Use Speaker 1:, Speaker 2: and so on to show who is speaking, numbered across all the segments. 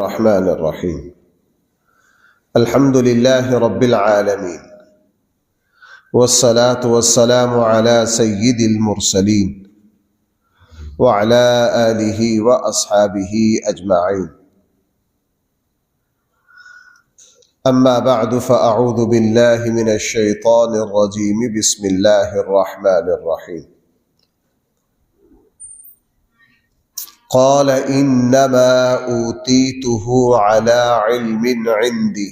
Speaker 1: الرحمن الرحیم الحمد للہ رب العالمین والصلاة والسلام علی سید المرسلین وعلی آلہ واصحابہ اجمعین اما بعد فاعوذ باللہ من الشیطان الرجیم بسم اللہ الرحمن الرحیم قال انما اوتیته على علم عندي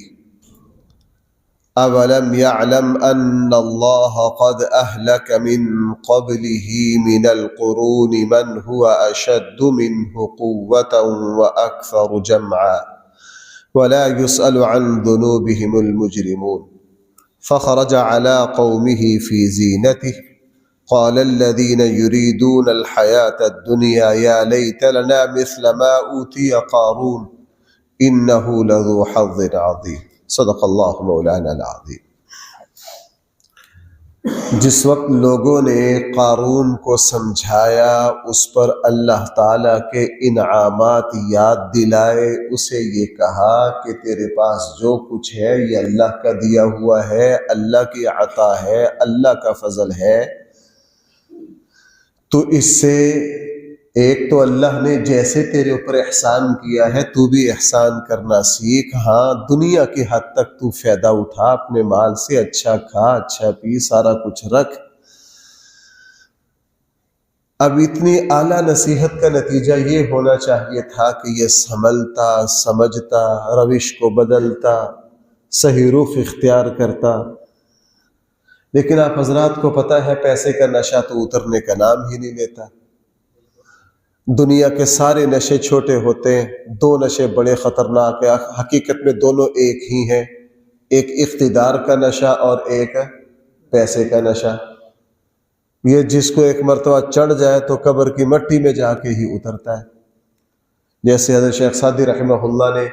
Speaker 1: اولم يعلم ان الله قد اهلك من قبله من القرون من هو اشد منه قوة واكثر جمعا ولا يسأل عن ذنوبهم المجرمون فخرج على قومه في زينته قال الذين يريدون الحياة الدنيا يا ليت لنا مثل ما أوتي قارون إنه لذو حظ عظيم صدق اللہ مولانا العظیم۔ جس وقت لوگوں نے قارون کو سمجھایا، اس پر اللہ تعالیٰ کے انعامات یاد دلائے، اسے یہ کہا کہ تیرے پاس جو کچھ ہے یہ اللہ کا دیا ہوا ہے، اللہ کی عطا ہے، اللہ کا فضل ہے، تو اس سے ایک تو اللہ نے جیسے تیرے اوپر احسان کیا ہے تو بھی احسان کرنا سیکھ۔ ہاں، دنیا کی حد تک تو فائدہ اٹھا، اپنے مال سے اچھا کھا، اچھا پی، سارا کچھ رکھ۔ اب اتنی اعلیٰ نصیحت کا نتیجہ یہ ہونا چاہیے تھا کہ یہ سنبھلتا، سمجھتا، روش کو بدلتا، صحیح رخ اختیار کرتا، لیکن آپ حضرات کو پتہ ہے پیسے کا نشہ تو اترنے کا نام ہی نہیں لیتا۔ دنیا کے سارے نشے چھوٹے ہوتے ہیں، دو نشے بڑے خطرناک ہیں، حقیقت میں دونوں ایک ہی ہیں، ایک اقتدار کا نشہ اور ایک پیسے کا نشہ۔ یہ جس کو ایک مرتبہ چڑھ جائے تو قبر کی مٹی میں جا کے ہی اترتا ہے۔ جیسے حضرت شیخ سعدی رحمہ اللہ نے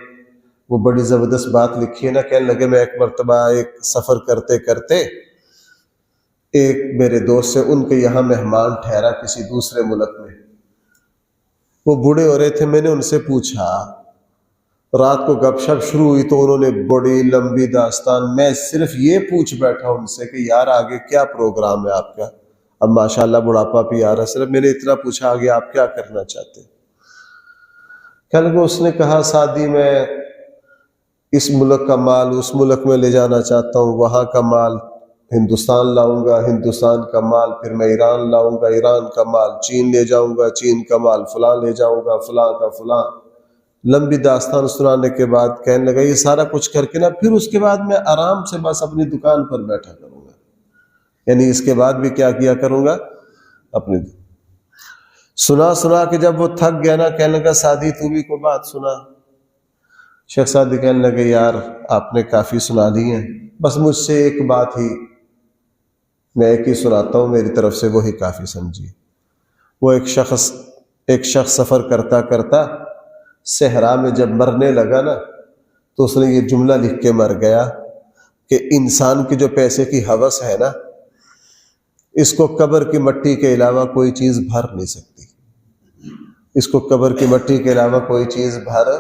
Speaker 1: وہ بڑی زبردست بات لکھی ہے نا، کہنے لگے میں ایک مرتبہ ایک سفر کرتے کرتے ایک میرے دوست سے ان کے یہاں مہمان ٹھہرا کسی دوسرے ملک میں، وہ بوڑھے ہو رہے تھے۔ میں نے ان سے پوچھا، رات کو گپ شپ شروع ہوئی تو انہوں نے بڑی لمبی داستان، میں صرف یہ پوچھ بیٹھا ان سے کہ یار آگے کیا پروگرام ہے آپ کا؟ اب ماشاءاللہ بڑھاپا بھی آ رہا، صرف میں نے اتنا پوچھا آگے آپ کیا کرنا چاہتے ہیں؟ کہنے لگے اس نے کہا سعدی میں اس ملک کا مال اس ملک میں لے جانا چاہتا ہوں، وہاں کا مال ہندوستان لاؤں گا، ہندوستان کا مال پھر میں ایران لاؤں گا، ایران کا مال چین لے جاؤں گا، چین کا مال فلاں لے جاؤں گا، فلاں کا فلاں۔ لمبی داستان سنانے کے بعد کہنے لگا یہ سارا کچھ کر کے نا پھر اس کے بعد میں آرام سے بس اپنی دکان پر بیٹھا کروں گا، یعنی اس کے بعد بھی کیا کیا کروں گا؟ اپنی سنا کے جب وہ تھک گیا نا، کہنے لگا سعدی تو بھی کوئی بات سنا۔ شیخ سعدی کہنے لگے یار آپ نے کافی سنا لی ہیں، بس مجھ سے ایک بات ہی میں ایک ہی سناتا ہوں، میری طرف سے وہی کافی سمجھیے۔ وہ ایک شخص سفر کرتا کرتا صحرا میں جب مرنے لگا نا تو اس نے یہ جملہ لکھ کے مر گیا کہ انسان کی جو پیسے کی ہوس ہے نا، اس کو قبر کی مٹی کے علاوہ کوئی چیز بھر نہیں سکتی، اس کو قبر کی مٹی کے علاوہ کوئی چیز بھر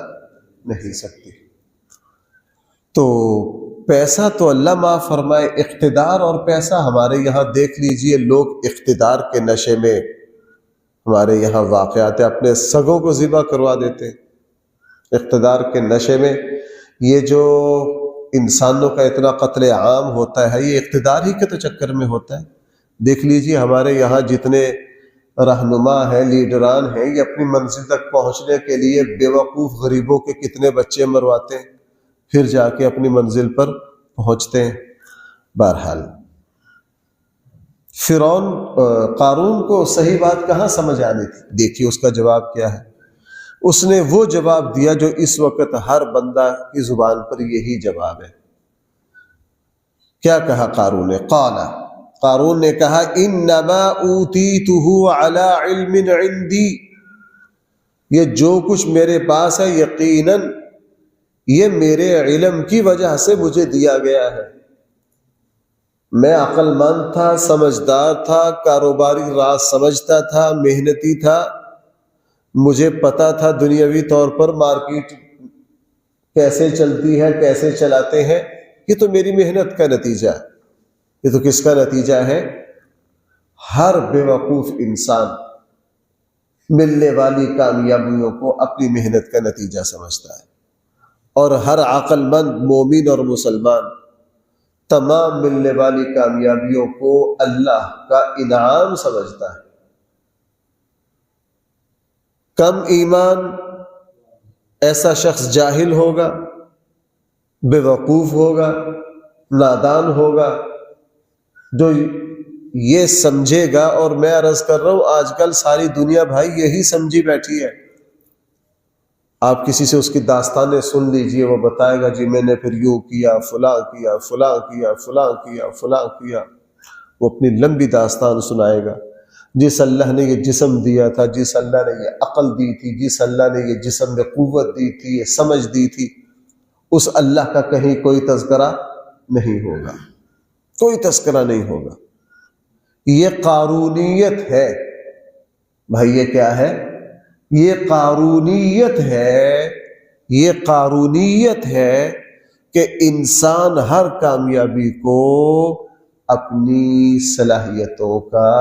Speaker 1: نہیں سکتی۔ تو پیسہ تو اللہ معاف فرمائے، اقتدار اور پیسہ ہمارے یہاں دیکھ لیجئے، لوگ اقتدار کے نشے میں ہمارے یہاں واقعات اپنے سگوں کو ذبح کروا دیتے ہیں۔ اقتدار کے نشے میں یہ جو انسانوں کا اتنا قتل عام ہوتا ہے یہ اقتدار ہی کے تو چکر میں ہوتا ہے۔ دیکھ لیجئے ہمارے یہاں جتنے رہنما ہیں، لیڈران ہیں، یہ اپنی منزل تک پہنچنے کے لیے بیوقوف غریبوں کے کتنے بچے مرواتے ہیں، پھر جا کے اپنی منزل پر پہنچتے ہیں۔ بہرحال فرعون قارون کو صحیح بات کہاں سمجھ آنی تھی؟ دیکھیے اس کا جواب کیا ہے۔ اس نے وہ جواب دیا جو اس وقت ہر بندہ کی زبان پر یہی جواب ہے۔ کیا کہا قارون نے؟ قارون نے کہا انما اوتیتہ علی علم عندی، یہ جو کچھ میرے پاس ہے یقیناً یہ میرے علم کی وجہ سے مجھے دیا گیا ہے۔ میں عقل مند تھا، سمجھدار تھا، کاروباری راز سمجھتا تھا، محنتی تھا، مجھے پتا تھا دنیاوی طور پر مارکیٹ کیسے چلتی ہے، کیسے چلاتے ہیں، یہ تو میری محنت کا نتیجہ ہے۔ یہ تو کس کا نتیجہ ہے؟ ہر بے وقوف انسان ملنے والی کامیابیوں کو اپنی محنت کا نتیجہ سمجھتا ہے، اور ہر عقل مند مومن اور مسلمان تمام ملنے والی کامیابیوں کو اللہ کا انعام سمجھتا ہے۔ کم ایمان ایسا شخص جاہل ہوگا، بے وقوف ہوگا، نادان ہوگا، جو یہ سمجھے گا، اور میں عرض کر رہا ہوں آج کل ساری دنیا بھائی یہی سمجھی بیٹھی ہے۔ آپ کسی سے اس کی داستانیں سن لیجئے، وہ بتائے گا جی میں نے پھر یوں کیا، فلاں کیا، فلاں کیا، فلاں کیا، فلاں کیا، وہ اپنی لمبی داستان سنائے گا۔ جس اللہ نے یہ جسم دیا تھا، جس اللہ نے یہ عقل دی تھی، جس اللہ نے یہ جسم میں قوت دی تھی، یہ سمجھ دی تھی، اس اللہ کا کہیں کوئی تذکرہ نہیں ہوگا، کوئی تذکرہ نہیں ہوگا۔ یہ قارونیت ہے بھائی، یہ کیا ہے؟ یہ قارونیت ہے، یہ قارونیت ہے کہ انسان ہر کامیابی کو اپنی صلاحیتوں کا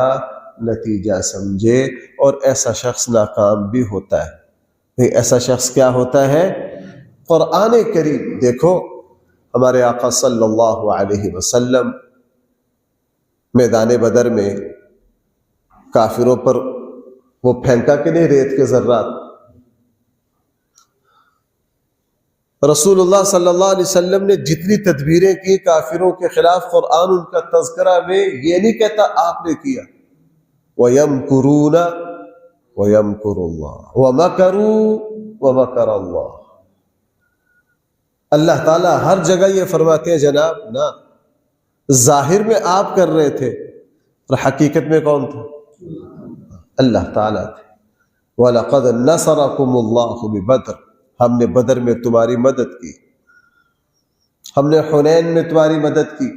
Speaker 1: نتیجہ سمجھے، اور ایسا شخص ناکام بھی ہوتا ہے۔ ایسا شخص کیا ہوتا ہے؟ قرآن کریم دیکھو، ہمارے آقا صلی اللہ علیہ وسلم میدان بدر میں کافروں پر وہ پھینکا کہ نہیں ریت کے ذرات، رسول اللہ صلی اللہ علیہ وسلم نے جتنی تدبیریں کی کافروں کے خلاف، قرآن ان کا تذکرہ میں یہ نہیں کہتا آپ نے کیا۔ وَيَمْكُرُونَ وَيَمْكُرُ اللَّهُ وَمَكَرُوا وَمَكَرَ اللَّهُ۔ اللہ تعالیٰ ہر جگہ یہ فرماتے ہیں جناب نہ، ظاہر میں آپ کر رہے تھے، اور حقیقت میں کون تھا؟ اللہ تعالیٰ تھے۔ وَلَقَدْ نَصَرَكُمُ اللَّهُ بِبَدْرٍ، ہم نے بدر میں تمہاری مدد کی، ہم نے حنین میں تمہاری مدد کی۔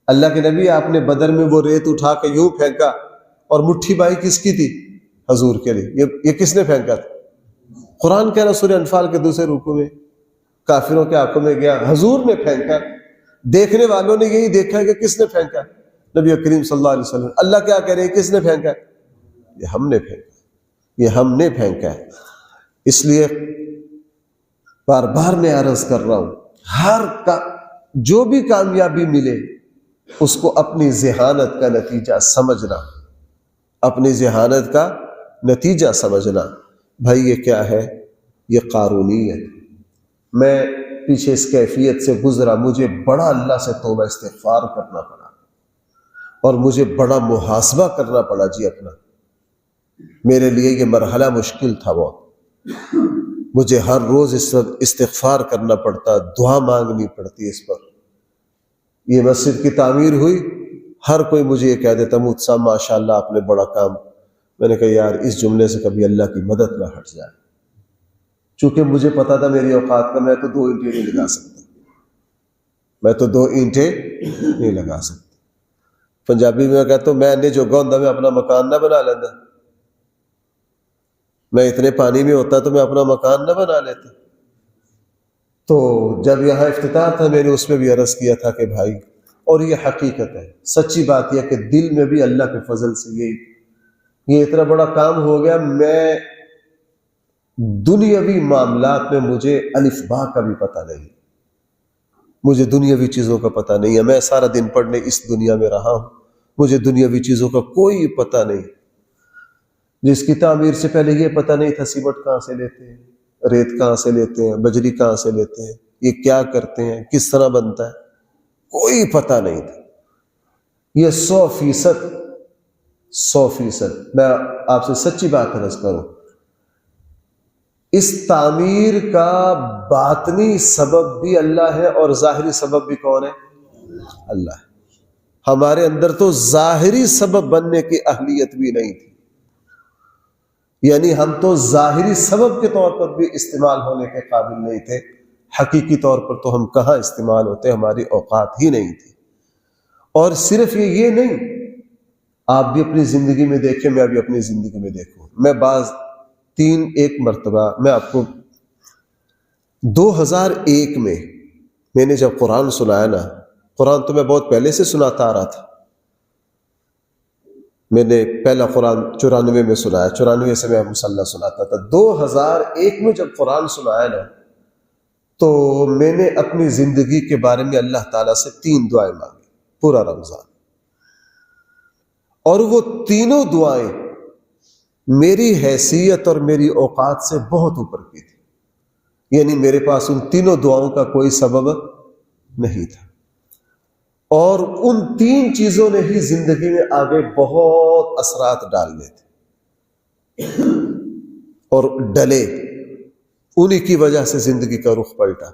Speaker 1: اللہ کے نبی آپ نے بدر میں وہ ریت اٹھا کے یوں پھینکا، اور مٹھی بائی کس کی تھی؟ حضور کے لیے۔ یہ کس نے پھینکا تھا؟ قرآن کہہ رہا سورہ انفال کے دوسرے رکوع میں کافروں کے آنکھوں میں گیا، حضور نے پھینکا۔ دیکھنے والوں نے یہی دیکھا کہ کس نے پھینکا؟ نبی کریم صلی اللہ علیہ وسلم۔ اللہ کیا کہہ رہے ہیں؟ کس نے پھینکا؟ یہ ہم نے پھینکا، یہ ہم نے پھینکا ہے۔ اس لیے بار بار میں عرض کر رہا ہوں، جو بھی کامیابی ملے اس کو اپنی ذہانت کا نتیجہ سمجھنا، اپنی ذہانت کا نتیجہ سمجھنا۔ بھائی یہ کیا ہے؟ یہ قارونیت۔ میں پیچھے اس کیفیت سے گزرا، مجھے بڑا اللہ سے توبہ استغفار کرنا پڑا، اور مجھے بڑا محاسبہ کرنا پڑا جی اپنا۔ میرے لیے یہ مرحلہ مشکل تھا بہت، مجھے ہر روز استغفار کرنا پڑتا، دعا مانگنی پڑتی اس پر۔ یہ مسجد کی تعمیر ہوئی، ہر کوئی مجھے یہ کہہ دیتا مجھ صاحب ماشاءاللہ آپ نے بڑا کام۔ میں نے کہا یار اس جملے سے کبھی اللہ کی مدد نہ ہٹ جائے، چونکہ مجھے پتا تھا میری اوقات کا، میں تو 2 اینٹیں نہیں لگا سکتا، میں تو 2 اینٹیں نہیں لگا سکتا۔ پنجابی میں کہتا ہوں میں نے جو گوندا میں اپنا مکان نہ بنا لینا، میں اتنے پانی میں ہوتا تو میں اپنا مکان نہ بنا لیتا۔ تو جب یہاں افتتاح تھا میں نے اس میں بھی عرض کیا تھا کہ بھائی، اور یہ حقیقت ہے، سچی بات یہ کہ دل میں بھی اللہ کے فضل سے یہ اتنا بڑا کام ہو گیا، میں دنیاوی معاملات میں مجھے الف با کا بھی پتہ نہیں، مجھے دنیاوی چیزوں کا پتہ نہیں ہے۔ میں سارا دن پڑھنے اس دنیا میں رہا ہوں، مجھے دنیاوی چیزوں کا کوئی پتہ نہیں۔ جس کی تعمیر سے پہلے یہ پتہ نہیں تھا سیمنٹ کہاں سے لیتے ہیں، ریت کہاں سے لیتے ہیں، بجری کہاں سے لیتے ہیں، یہ کیا کرتے ہیں، کس طرح بنتا ہے، کوئی پتہ نہیں تھا۔ یہ 100% میں آپ سے سچی بات عرض کروں، اس تعمیر کا باطنی سبب بھی اللہ ہے اور ظاہری سبب بھی کون ہے؟ اللہ ہے۔ ہمارے اندر تو ظاہری سبب بننے کی اہلیت بھی نہیں تھی، یعنی ہم تو ظاہری سبب کے طور پر بھی استعمال ہونے کے قابل نہیں تھے، حقیقی طور پر تو ہم کہاں استعمال ہوتے، ہماری اوقات ہی نہیں تھی۔ اور صرف یہ نہیں، آپ بھی اپنی زندگی میں دیکھیں، میں بھی اپنی زندگی میں دیکھوں، میں 3 مرتبہ میں آپ کو 2001 میں نے جب قرآن سنایا نا، قرآن تو میں بہت پہلے سے سناتا آ رہا تھا، میں نے پہلا قرآن 94 میں سنایا، 94 سے میں مسلح سناتا تھا۔ 2001 میں جب قرآن سنایا نا تو میں نے اپنی زندگی کے بارے میں اللہ تعالیٰ سے 3 دعائیں مانگی پورا رمضان، اور وہ تینوں دعائیں میری حیثیت اور میری اوقات سے بہت اوپر کی تھی، یعنی میرے پاس ان تینوں دعاؤں کا کوئی سبب نہیں تھا، اور ان 3 چیزوں نے ہی زندگی میں آگے بہت اثرات ڈالنے تھے اور ڈلے، انہی کی وجہ سے زندگی کا رخ پلٹا۔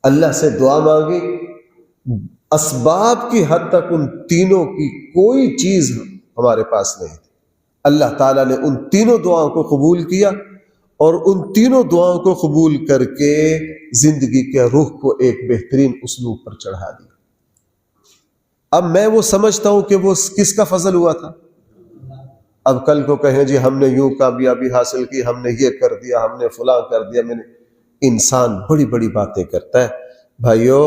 Speaker 1: اللہ سے دعا مانگی، اسباب کی حد تک ان تینوں کی کوئی چیز ہمارے پاس نہیں تھی، اللہ تعالیٰ نے ان تینوں دعاؤں کو قبول کیا، اور ان تینوں دعاؤں کو قبول کر کے زندگی کے رخ کو ایک بہترین اسلوب پر چڑھا دیا۔ اب میں وہ سمجھتا ہوں کہ وہ کس کا فضل ہوا تھا۔ اب کل کو کہیں جی ہم نے یوں کامیابی حاصل کی، ہم نے یہ کر دیا، ہم نے فلاں کر دیا، میں نے۔ انسان بڑی بڑی باتیں کرتا ہے بھائیو،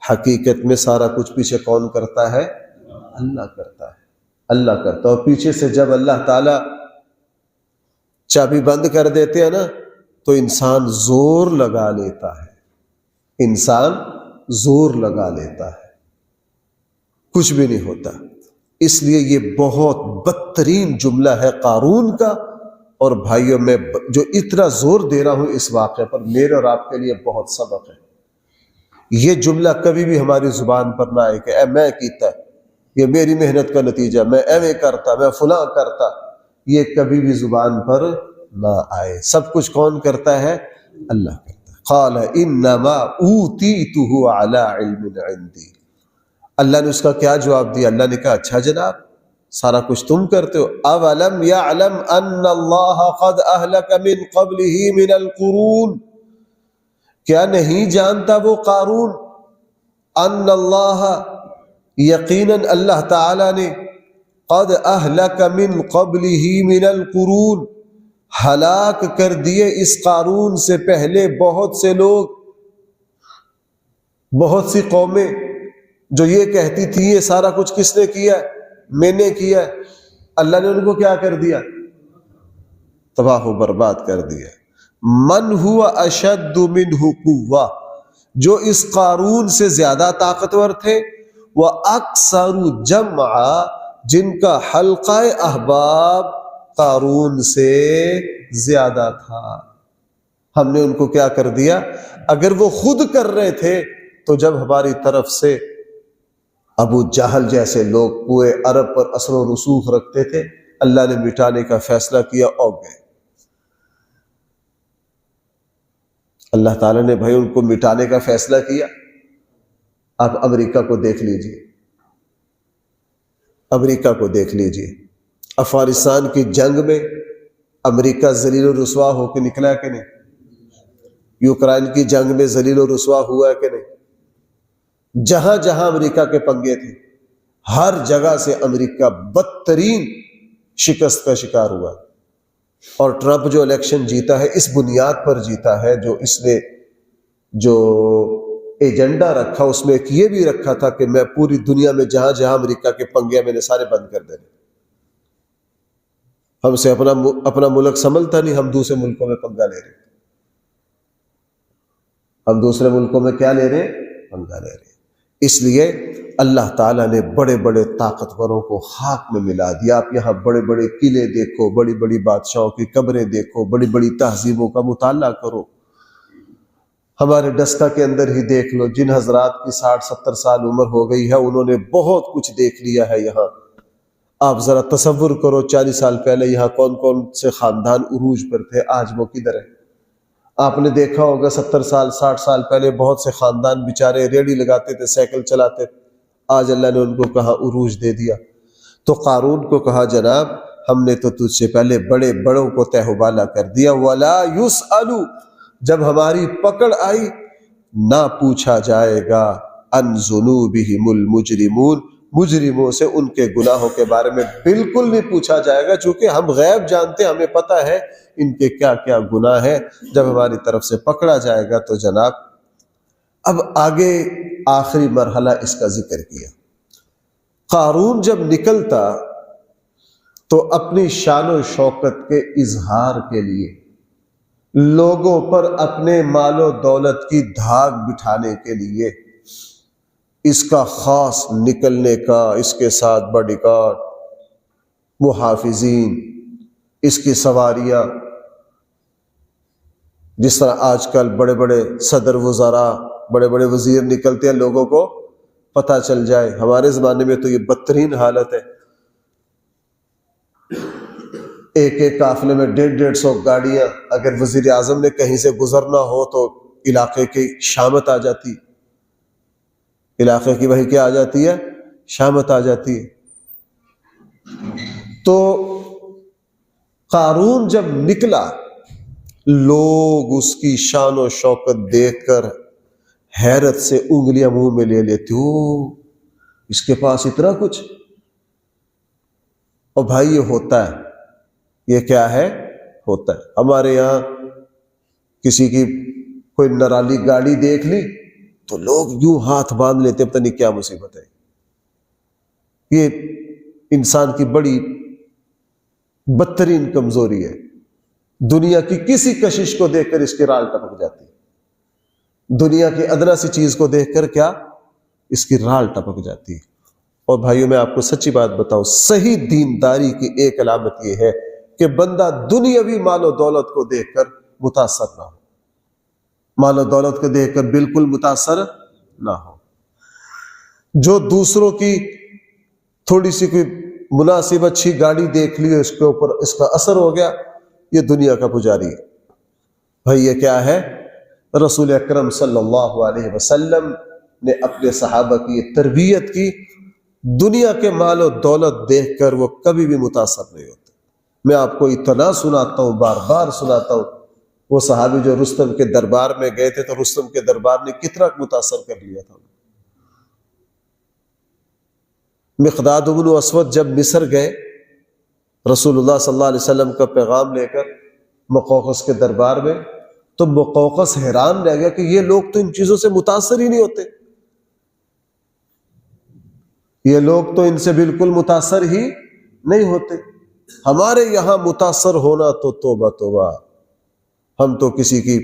Speaker 1: حقیقت میں سارا کچھ پیچھے کون کرتا ہے؟ اللہ کرتا ہے، اللہ کرتا ہے۔ اور پیچھے سے جب اللہ تعالی چابی بند کر دیتے ہیں نا تو انسان زور لگا لیتا ہے، انسان زور لگا لیتا ہے، کچھ بھی نہیں ہوتا۔ اس لیے یہ بہت بدترین جملہ ہے قارون کا، اور بھائیوں میں جو اتنا زور دے رہا ہوں اس واقعے پر، میرے اور آپ کے لیے بہت سبق ہے۔ یہ جملہ کبھی بھی ہماری زبان پر نہ آئے کہ اے میں کیتا، یہ میری محنت کا نتیجہ، میں ایویں کرتا، میں فلاں کرتا، یہ کبھی بھی زبان پر نہ آئے۔ سب کچھ کون کرتا ہے؟ اللہ کرتا ہے۔ قال انما اوتیتہ علی علم عندی، اللہ نے اس کا کیا جواب دیا؟ اللہ نے کہا اچھا جناب سارا کچھ تم کرتے ہو، اولم یعلم ان اللہ قد اہلک من قبلہ من القرون، کیا نہیں جانتا وہ قارون، ان اللہ یقیناً اللہ تعالی نے، قد اہلک من قبلہ من القرون ہلاک کر دیے اس قارون سے پہلے بہت سے لوگ، بہت سی قومیں جو یہ کہتی تھی یہ سارا کچھ کس نے کیا ہے؟ میں نے کیا ہے۔ اللہ نے ان کو کیا کر دیا؟ تباہ و برباد کر دیا۔ من ہوا اشد منہ قوہ، جو اس قارون سے زیادہ طاقتور تھے، وہ اکثر جمعا، جن کا حلقہ احباب قارون سے زیادہ تھا۔ ہم نے ان کو کیا کر دیا؟ اگر وہ خود کر رہے تھے تو جب ہماری طرف سے ابو جہل جیسے لوگ پورے عرب پر اثر و رسوخ رکھتے تھے، اللہ نے مٹانے کا فیصلہ کیا اور گئے۔ اللہ تعالیٰ نے بھائی ان کو مٹانے کا فیصلہ کیا۔ آپ امریکہ کو دیکھ لیجئے، امریکہ کو دیکھ لیجئے، افغانستان کی جنگ میں امریکہ ذلیل و رسوا ہو کے نکلا کہ نہیں؟ یوکرائن کی جنگ میں ذلیل و رسوا ہوا کہ نہیں؟ جہاں جہاں امریکہ کے پنگے تھے، ہر جگہ سے امریکہ بدترین شکست کا شکار ہوا۔ اور ٹرمپ جو الیکشن جیتا ہے اس بنیاد پر جیتا ہے، جو اس نے جو ایجنڈا رکھا اس میں ایک یہ بھی رکھا تھا کہ میں پوری دنیا میں جہاں جہاں امریکہ کے پنگے میں نے سارے بند کر دینے۔ ہم سے اپنا ملک سنبھلتا نہیں، ہم دوسرے ملکوں میں پنگا لے رہے ہیں، ہم دوسرے ملکوں میں کیا لے رہے ہیں؟ پنگا لے رہے ہیں۔ اس لیے اللہ تعالیٰ نے بڑے بڑے طاقتوروں کو خاک میں ملا دیا۔ آپ یہاں بڑے بڑے قلعے دیکھو، بڑی بڑی بادشاہوں کی قبریں دیکھو، بڑی بڑی تہذیبوں کا مطالعہ کرو۔ ہمارے ڈسکا کے اندر ہی دیکھ لو، جن حضرات کی 60-70 سال عمر ہو گئی ہے انہوں نے بہت کچھ دیکھ لیا ہے یہاں۔ آپ ذرا تصور کرو 40 سال پہلے یہاں کون کون سے خاندان عروج پر تھے، آج وہ کدھر ہے؟ آپ نے دیکھا ہوگا 70 سال 60 سال پہلے بہت سے خاندان بیچارے ریڑھی لگاتے تھے، سائیکل چلاتے تھے، آج اللہ نے ان کو کہا عروج دے دیا۔ تو قارون کو کہا جناب ہم نے تو تجھ سے پہلے بڑے بڑوں کو تہ و بالا کر دیا، وَلَا يُسْأَلُ، جب ہماری پکڑ آئی نہ پوچھا جائے گا، عن ذنوبہم المجرمون، مجرموں سے ان کے گناہوں کے بارے میں بالکل نہیں پوچھا جائے گا، چونکہ ہم غیب جانتے ہیں، ہمیں پتہ ہے ان کے کیا کیا گناہ ہیں۔ جب ہماری طرف سے پکڑا جائے گا تو جناب اب آگے آخری مرحلہ اس کا ذکر کیا۔ قارون جب نکلتا تو اپنی شان و شوکت کے اظہار کے لیے، لوگوں پر اپنے مال و دولت کی دھاگ بٹھانے کے لیے، اس کا خاص نکلنے کا، اس کے ساتھ باڈی گارڈ، محافظین، اس کی سواریاں، جس طرح آج کل بڑے بڑے صدر وزراء، بڑے بڑے وزیر نکلتے ہیں، لوگوں کو پتہ چل جائے۔ ہمارے زمانے میں تو یہ بدترین حالت ہے، ایک ایک قافلے میں 150 گاڑیاں، اگر وزیر اعظم نے کہیں سے گزرنا ہو تو علاقے کی شامت آ جاتی، علاقے کی وہی کیا آ جاتی ہے، شامت آ جاتی ہے۔ تو قارون جب نکلا، لوگ اس کی شان و شوکت دیکھ کر حیرت سے انگلیاں منہ میں لے لیتے، اس کے پاس اتنا کچھ۔ اور بھائی یہ ہوتا ہے، یہ کیا ہے، ہوتا ہے۔ ہمارے یہاں کسی کی کوئی نرالی گاڑی دیکھ لی تو لوگ یوں ہاتھ باندھ لیتے، پتہ نہیں کیا مصیبت ہے۔ یہ انسان کی بڑی بدترین کمزوری ہے، دنیا کی کسی کشش کو دیکھ کر اس کی رال ٹپک جاتی ہے، دنیا کی ادنا سی چیز کو دیکھ کر کیا، اس کی رال ٹپک جاتی ہے۔ اور بھائیوں میں آپ کو سچی بات بتاؤں، صحیح دینداری کی ایک علامت یہ ہے کہ بندہ دنیاوی مال و دولت کو دیکھ کر متاثر نہ ہو، مال و دولت کو دیکھ کر بالکل متاثر نہ ہو۔ جو دوسروں کی تھوڑی سی کوئی مناسب اچھی گاڑی دیکھ لی، اس کے اوپر اس کا اثر ہو گیا، یہ دنیا کا پجاری ہے۔ بھائی یہ کیا ہے؟ رسول اکرم صلی اللہ علیہ وسلم نے اپنے صحابہ کی یہ تربیت کی، دنیا کے مال و دولت دیکھ کر وہ کبھی بھی متاثر نہیں ہوتے۔ میں آپ کو اتنا سناتا ہوں، بار بار سناتا ہوں، وہ صحابی جو رستم کے دربار میں گئے تھے تو رستم کے دربار نے کتنا متاثر کر لیا تھا۔ مقداد بن اسود جب مصر گئے رسول اللہ صلی اللہ علیہ وسلم کا پیغام لے کر مقوقس کے دربار میں، تو مقوقس حیران رہ گیا کہ یہ لوگ تو ان چیزوں سے متاثر ہی نہیں ہوتے، یہ لوگ تو ان سے بالکل متاثر ہی نہیں ہوتے، ہمارے یہاں متاثر ہونا تو توبہ توبہ۔ ہم تو کسی کی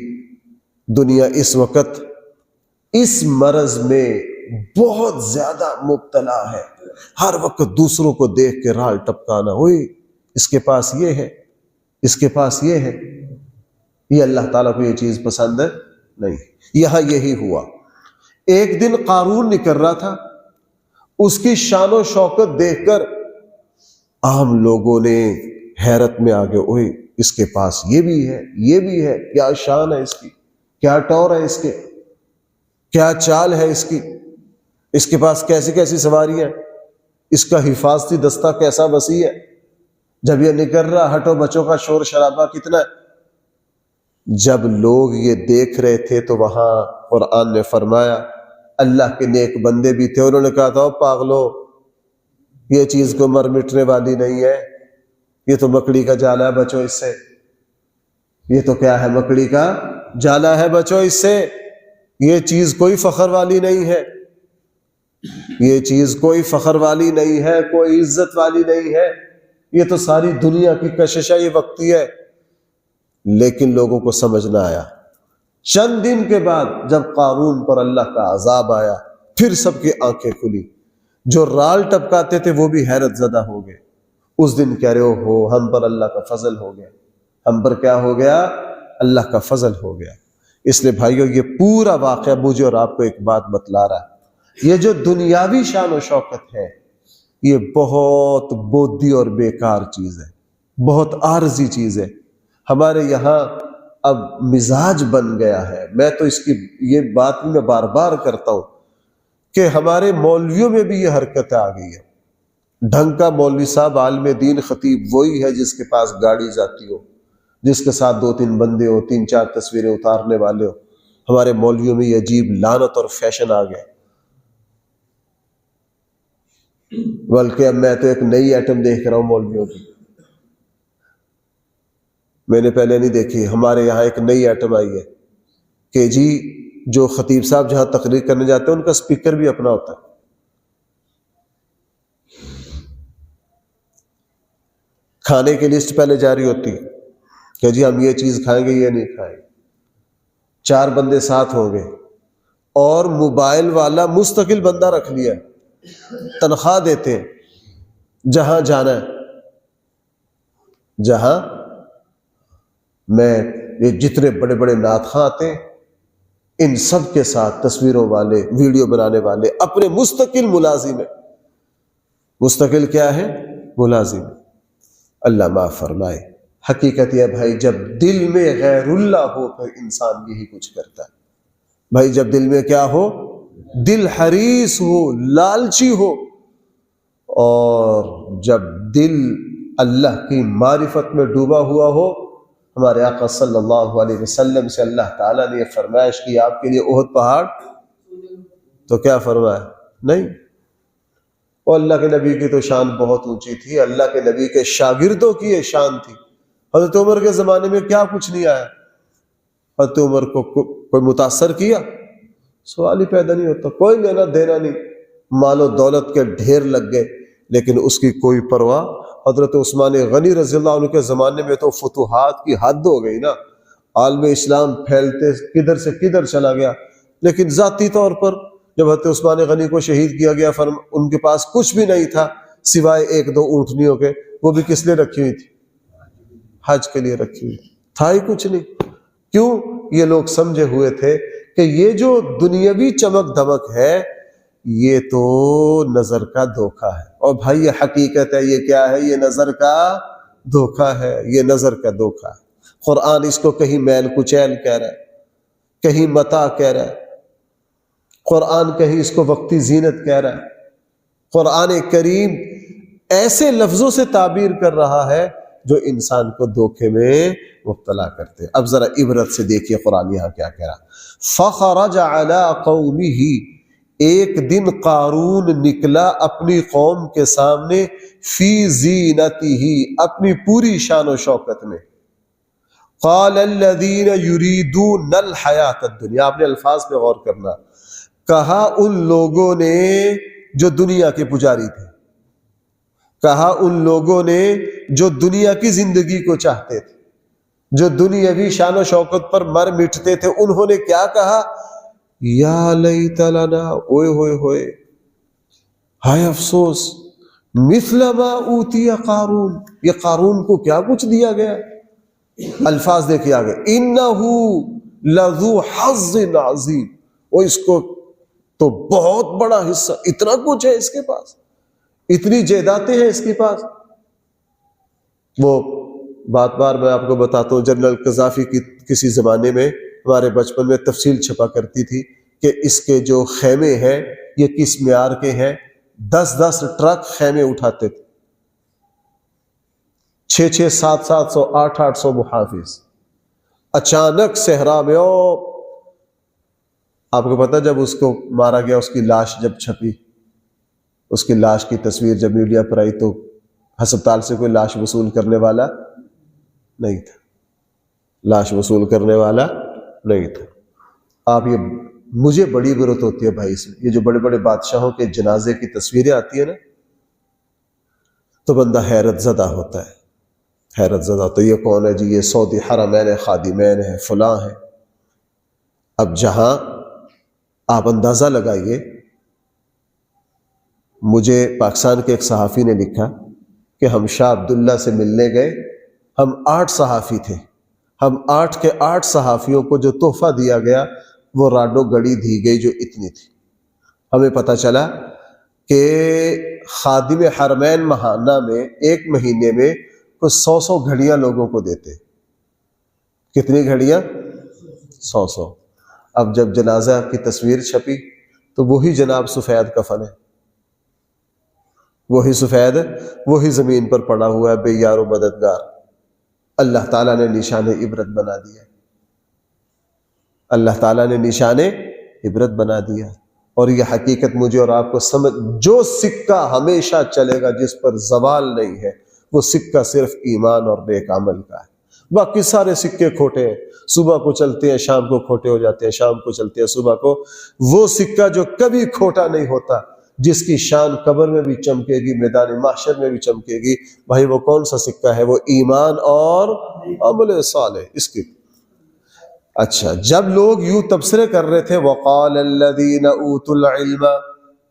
Speaker 1: دنیا اس وقت اس مرض میں بہت زیادہ مبتلا ہے، ہر وقت دوسروں کو دیکھ کے رال ٹپکانا، ہوئی اس کے پاس یہ ہے، اس کے پاس یہ ہے۔ یہ اللہ تعالیٰ کو یہ چیز پسند نہیں۔ یہاں یہی ہوا، ایک دن قارون نکل رہا تھا، اس کی شان و شوکت دیکھ کر عام لوگوں نے حیرت میں آگے، اوئے اس کے پاس یہ بھی ہے، یہ بھی ہے، کیا شان ہے اس کی، کیا ٹور ہے اس کے، کیا چال ہے اس کی، اس کے پاس کیسی کیسی سواریاں، اس کا حفاظتی دستہ کیسا وسیع ہے، جب یہ نکل رہا ہٹو بچوں کا شور شرابہ کتنا ہے۔ جب لوگ یہ دیکھ رہے تھے تو وہاں قرآن نے فرمایا، اللہ کے نیک بندے بھی تھے، انہوں نے کہا تھا، پاگلو یہ چیز کو مر مٹنے والی نہیں ہے، یہ تو مکڑی کا جالا ہے، بچو اس سے، یہ تو کیا ہے، مکڑی کا جالا ہے، بچو اس سے، یہ چیز کوئی فخر والی نہیں ہے، یہ چیز کوئی فخر والی نہیں ہے، کوئی عزت والی نہیں ہے، یہ تو ساری دنیا کی کشش ہے، یہ وقتی ہے۔ لیکن لوگوں کو سمجھ نہ آیا۔ چند دن کے بعد جب قارون پر اللہ کا عذاب آیا، پھر سب کی آنکھیں کھلی، جو رال ٹپکاتے تھے وہ بھی حیرت زدہ ہو گئے۔ اس دن کہہ رہے ہو ہم پر اللہ کا فضل ہو گیا، ہم پر کیا ہو گیا، اللہ کا فضل ہو گیا۔ اس لیے بھائیو یہ پورا واقعہ مجھے اور آپ کو ایک بات بتلا رہا ہے، یہ جو دنیاوی شان و شوکت ہے یہ بہت بودی اور بیکار چیز ہے، بہت عارضی چیز ہے۔ ہمارے یہاں اب مزاج بن گیا ہے، میں تو اس کی یہ بات میں بار بار کرتا ہوں کہ ہمارے مولویوں میں بھی یہ حرکت آ گئی ہے۔ ڈھنگ کا مولوی صاحب عالم دین خطیب وہی ہے جس کے پاس گاڑی جاتی ہو، جس کے ساتھ 2-3 بندے ہو، 3-4 تصویریں اتارنے والے ہو۔ ہمارے مولویوں میں یہ عجیب لعنت اور فیشن آ گیا۔ بلکہ اب میں تو ایک نئی ایٹم دیکھ رہا ہوں مولویوں کی، میں نے پہلے نہیں دیکھی. ہمارے یہاں ایک نئی ایٹم آئی ہے کہ جی جو خطیب صاحب جہاں تقریر کرنے جاتے ہیں ان کا سپیکر بھی اپنا ہوتا ہے. کھانے کی لسٹ پہلے جاری ہوتی کہ جی ہم یہ چیز کھائیں گے، یہ نہیں کھائیں گے. 4 بندے ساتھ ہوں گے اور موبائل والا مستقل بندہ رکھ لیا، تنخواہ دیتے ہیں، جہاں جانا ہے جہاں میں یہ جتنے بڑے بڑے نعت خواں آتے ہیں ان سب کے ساتھ تصویروں والے، ویڈیو بنانے والے اپنے مستقل ملازم ہیں. مستقل کیا ہے؟ ملازم. اللہ معاف فرمائے. حقیقت یہ بھائی جب دل میں غیر اللہ ہو تو انسان یہی کچھ کرتا ہے. بھائی جب دل میں کیا ہو؟ دل حریص ہو، لالچی ہو، اور جب دل اللہ کی معرفت میں ڈوبا ہوا ہو. ہمارے آقا صلی اللہ علیہ وسلم سے اللہ تعالیٰ نے یہ فرمائش کی آپ کے لیے احد پہاڑ، تو کیا فرمایا؟ نہیں. اور اللہ کے نبی کی تو شان بہت اونچی تھی، اللہ کے نبی کے شاگردوں کی یہ شان تھی. حضرت عمر کے زمانے میں کیا کچھ نہیں آیا، حضرت عمر کو کوئی متاثر کیا؟ سوال ہی پیدا نہیں ہوتا. کوئی لینا دینا نہیں، مال و دولت کے ڈھیر لگ گئے لیکن اس کی کوئی پرواہ. حضرت عثمان غنی رضی اللہ عنہ کے زمانے میں تو فتوحات کی حد ہو گئی نا، عالم اسلام پھیلتے کدھر سے کدھر چلا گیا. لیکن ذاتی طور پر جب حضرت عثمان غنی کو شہید کیا گیا، ان کے پاس کچھ بھی نہیں تھا سوائے 1-2 اونٹنیوں کے، وہ بھی کس لیے رکھی ہوئی تھی؟ حج کے لیے رکھی ہوئی تھا ہی کچھ نہیں. کیوں؟ یہ لوگ سمجھے ہوئے تھے کہ یہ جو دنیاوی چمک دمک ہے یہ تو نظر کا دھوکہ ہے. اور بھائی یہ حقیقت ہے. یہ کیا ہے؟ یہ نظر کا دھوکہ ہے، یہ نظر کا دھوکہ ہے. قرآن اس کو کہیں میل کچیل کہہ رہا ہے، کہیں متاع کہہ رہا ہے، قرآن کہیں اس کو وقتی زینت کہہ رہا ہے. قرآن کریم ایسے لفظوں سے تعبیر کر رہا ہے جو انسان کو دھوکے میں مبتلا کرتے. اب ذرا عبرت سے دیکھیے قرآن یہاں کیا کہہ رہا. فخرج علی قومہ، ایک دن قارون نکلا اپنی قوم کے سامنے، فی زینتہ، اپنی پوری شان و شوکت میں. قال الذین یریدون الحیاۃ الدنیا، آپ نے الفاظ پہ غور کرنا. کہا ان لوگوں نے جو دنیا کے پجاری تھے، کہا ان لوگوں نے جو دنیا کی زندگی کو چاہتے تھے، جو دنیاوی شان و شوکت پر مر مٹتے تھے، انہوں نے کیا کہا؟ یا لیت لنا، اوئے ہوئے ہوئے، ہائے افسوس، مثل ما اوتی قارون، یہ قارون کو کیا کچھ دیا گیا. الفاظ دیکھیے آگے، انہ لذو حظ عظیم، وہ اس کو تو بہت بڑا حصہ، اتنا کچھ ہے اس کے پاس، اتنی جائیدادیں ہیں اس کے پاس. وہ بات بار میں آپ کو بتاتا ہوں، جنرل قذافی کی کسی زمانے میں ہمارے بچپن میں تفصیل چھپا کرتی تھی کہ اس کے جو خیمے ہیں یہ کس معیار کے ہیں. 10 ٹرک خیمے اٹھاتے تھے، 600 700 800 محافظ. اچانک صحرا میں، آپ کو پتا جب اس کو مارا گیا، اس کی لاش جب چھپی، اس کی لاش کی تصویر جب میڈیا پر آئی تو ہسپتال سے کوئی لاش وصول کرنے والا نہیں تھا، لاش وصول کرنے والا نہیں تھا. آپ یہ، مجھے بڑی برت ہوتی ہے بھائی اس میں، یہ جو بڑے بڑے بادشاہوں کے جنازے کی تصویریں آتی ہیں نا تو بندہ حیرت زدہ ہوتا ہے، حیرت زدہ ہوتا ہے. یہ کون ہے جی؟ یہ سعودی حرمین خادمین ہیں، فلاں ہیں. اب جہاں آپ اندازہ لگائیے، مجھے پاکستان کے ایک صحافی نے لکھا کہ ہم شاہ عبداللہ سے ملنے گئے، ہم 8 صحافی تھے، ہم 8 کے 8 صحافیوں کو جو تحفہ دیا گیا وہ راڈو گڑی دی گئی جو اتنی تھی. ہمیں پتہ چلا کہ خادم حرمین ماہانہ میں ایک مہینے میں کچھ 100 گھڑیاں لوگوں کو دیتے. کتنی گھڑیاں؟ 100. اب جب جنازہ کی تصویر چھپی تو وہی جناب سفید کفن ہے، وہی سفید، وہی زمین پر پڑا ہوا ہے بے یار و مددگار. اللہ تعالیٰ نے نشان عبرت بنا دیا، اللہ تعالیٰ نے نشان عبرت بنا دیا. اور یہ حقیقت مجھے اور آپ کو سمجھ، جو سکہ ہمیشہ چلے گا، جس پر زوال نہیں ہے، وہ سکہ صرف ایمان اور نیک عمل کا ہے۔ باقی سارے سکے کھوٹے ہیں، صبح کو چلتے ہیں شام کو کھوٹے ہو جاتے ہیں، شام کو چلتے ہیں صبح کو۔ وہ سکہ جو کبھی کھوٹا نہیں ہوتا، جس کی شان قبر میں بھی چمکے گی، میدان محشر میں بھی چمکے گی، بھائی وہ کون سا سکہ ہے؟ وہ ایمان اور عمل صالح، اس کی۔ اچھا، جب لوگ یوں تبصرے کر رہے تھے، وقال الذین اوتوا العلم،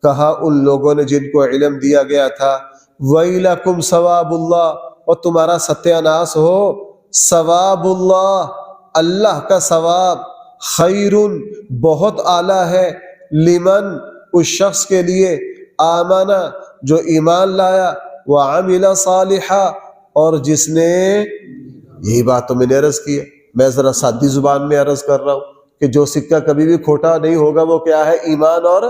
Speaker 1: کہا ان لوگوں نے جن کو علم دیا گیا تھا، ویلکم ثواب اللہ، اور تمہارا ستیہ ناس ہو، ثواب اللہ، اللہ کا ثواب، خیر، بہت اعلیٰ ہے، لمن، اس شخص کے لیے، آمنہ، جو ایمان لایا، وعمل صالحا، اور جس نے، یہی بات تو میں نے عرض کی ہے، میں ذرا سادی زبان میں عرض کر رہا ہوں کہ جو سکہ کبھی بھی کھوٹا نہیں ہوگا وہ کیا ہے؟ ایمان اور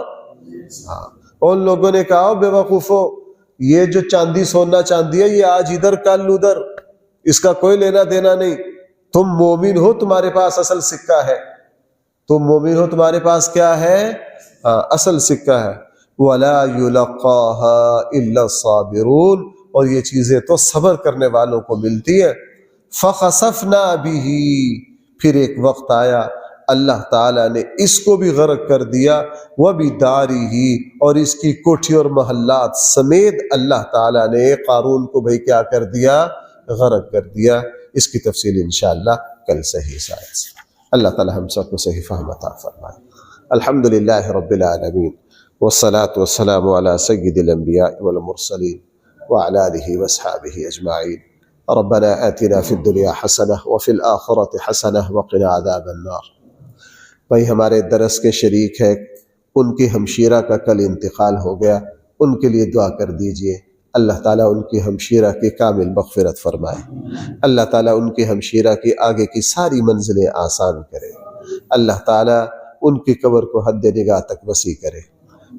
Speaker 1: ہاں۔ ان لوگوں نے کہا بے وقوفو، یہ جو چاندی سونا چاندی ہے یہ آج ادھر کل ادھر، اس کا کوئی لینا دینا نہیں، تم مومن ہو، تمہارے پاس اصل سکہ ہے، تم مومن ہو، تمہارے پاس کیا ہے؟ اصل سکہ ہے۔ وَلَا يُلَقَّاهَا إِلَّا الصَّابِرُونَ، اور یہ چیزیں تو صبر کرنے والوں کو ملتی ہیں۔ فَخَسَفْنَا بِهِ، پھر ایک وقت آیا اللہ تعالیٰ نے اس کو بھی غرق کر دیا، وَبِدَارِهِ، اور اس کی کوٹھی اور محلات سمیت اللہ تعالیٰ نے قارون کو بھائی کیا کر دیا؟ غرق کر دیا۔ اس کی تفصیل انشاءاللہ کل صحیح ساتھ سے۔ اللہ تعالیٰ ہم سب کو صحیح فہم عطا فرمائے۔ الحمدللہ رب العالمین، والصلاة والسلام علی سید الانبیاء والمرسلین وعلی آلہ واصحابہ اجمعین۔ ربنا آتنا فی الدنیا حسنہ وفی الآخرۃ حسنہ وقنا عذاب النار۔ بھائی ہمارے درس کے شریک ہے، ان کی ہمشیرہ کا کل انتقال ہو گیا، ان کے لیے دعا کر دیجئے، اللہ تعالیٰ ان کی ہمشیرہ کی کامل مغفرت فرمائے، اللہ تعالیٰ ان کی ہمشیرہ کی آگے کی ساری منزلیں آسان کرے، اللہ تعالیٰ ان کی قبر کو حد نگاہ تک وسیع کرے۔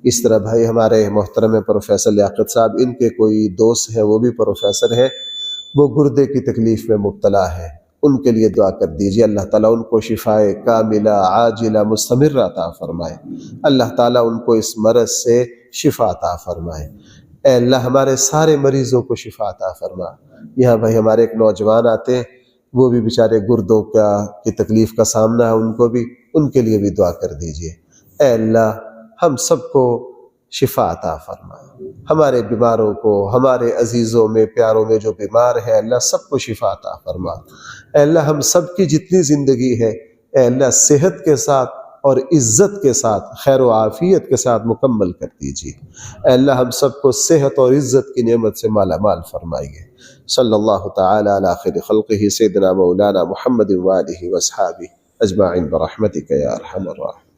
Speaker 1: اس طرح بھائی ہمارے محترم پروفیسر لیاقت صاحب، ان کے کوئی دوست ہیں، وہ بھی پروفیسر ہیں، وہ گردے کی تکلیف میں مبتلا ہے، ان کے لیے دعا کر دیجیے، اللہ تعالیٰ ان کو شفائے کاملہ عاجلہ مستمرہ عطا فرمائے، اللہ تعالیٰ ان کو اس مرض سے شفا عطا فرمائے۔ اے اللہ ہمارے سارے مریضوں کو شفا عطا فرما۔ یہاں بھائی ہمارے ایک نوجوان آتے ہیں، وہ بھی بیچارے گردوں کی تکلیف کا سامنا ہے ان کو بھی، ان کے لیے بھی دعا کر دیجیے۔ اے اللہ ہم سب کو شفا عطا فرما، ہمارے بیماروں کو، ہمارے عزیزوں میں پیاروں میں جو بیمار ہے اللہ سب کو شفا عطا فرما۔ اے اللہ ہم سب کی جتنی زندگی ہے اے اللہ صحت کے ساتھ اور عزت کے ساتھ، خیر و عافیت کے ساتھ مکمل کر دیجیے۔ اے اللہ ہم سب کو صحت اور عزت کی نعمت سے مالا مال فرمائیے۔ صلی اللہ تعالی علی خیر خلقہ سیدنا مولانا محمد وآلہ واصحابہ اجمعین برحمتک یا ارحم الراحمین۔